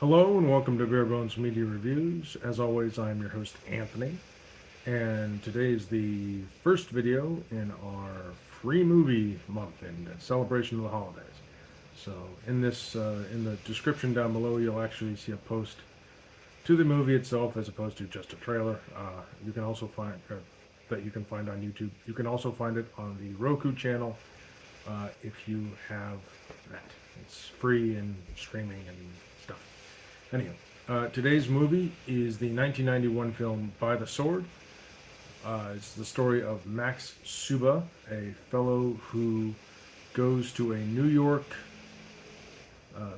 Hello and welcome to Bare Bones Media Reviews. As always, I am your host Anthony, and today is the first video in our free movie month in celebration of the holidays. So, in the description down below, you'll actually see a post to the movie itself, as opposed to just a trailer. You can also find that you can find on YouTube. You can also find it on the Roku channel if you have that. It's free and streaming and stuff. Anyhow, today's movie is the 1991 film By the Sword. It's the story of Max Suba, a fellow who goes to a New York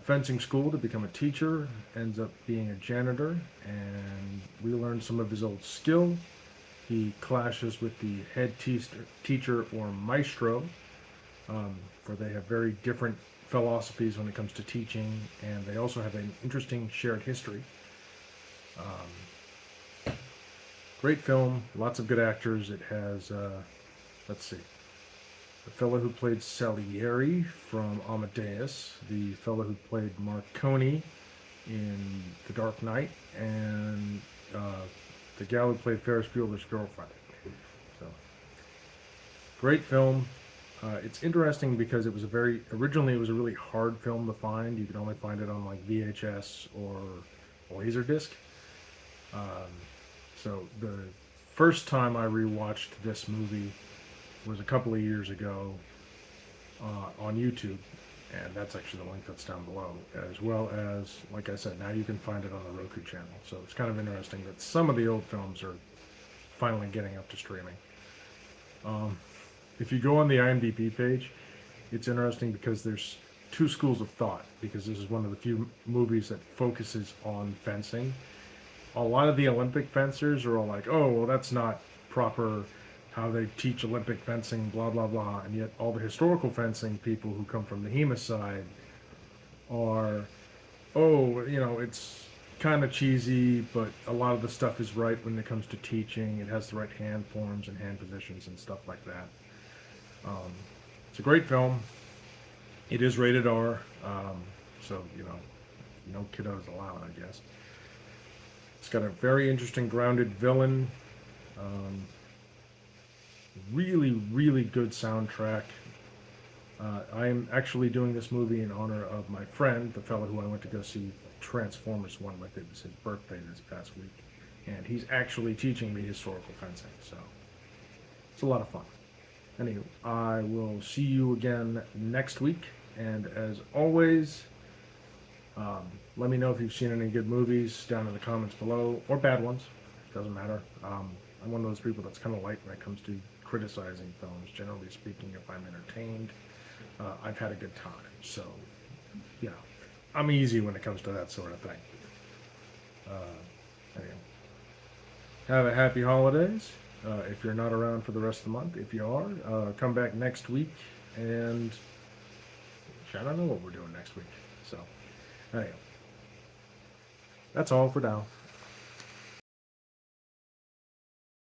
fencing school to become a teacher, ends up being a janitor, and we learn some of his old skill. He clashes with the head teacher or maestro, for they have very different philosophies when it comes to teaching, and they also have an interesting shared history. Great film, lots of good actors. It has, let's see, the fellow who played Salieri from Amadeus, the fellow who played Marconi in The Dark Knight, and the gal who played Ferris Bueller's girlfriend. So, great film. It's interesting because originally it was a really hard film to find. You could only find it on like VHS or Laserdisc. So the first time I rewatched this movie was a couple of years ago on YouTube, and that's actually the link that's down below, as well as, like I said, now you can find it on the Roku channel. So it's kind of interesting that some of the old films are finally getting up to streaming. If you go on the IMDb page, it's interesting because there's two schools of thought, because this is one of the few movies that focuses on fencing. A lot of the Olympic fencers are all like, oh, well, that's not proper how they teach Olympic fencing, blah, blah, blah. And yet all the historical fencing people who come from the HEMA side are, oh, it's kind of cheesy, but a lot of the stuff is right when it comes to teaching. It has the right hand forms and hand positions and stuff like that. It's a great film. It is rated R, so no kiddos allowed, I guess. It's got a very interesting, grounded villain. Really, really good soundtrack. I am actually doing this movie in honor of my friend, the fellow who I went to go see Transformers 1 with. It was his birthday this past week, and he's actually teaching me historical fencing, so it's a lot of fun. Anyway, I will see you again next week, and as always, let me know if you've seen any good movies down in the comments below, or bad ones, doesn't matter. I'm one of those people that's kind of light when it comes to criticizing films. Generally speaking, if I'm entertained, I've had a good time, so, I'm easy when it comes to that sort of thing. Anyway, have a happy holidays. If you're not around for the rest of the month, if you are, come back next week, and I don't know what we're doing next week. So, anyway, that's all for now.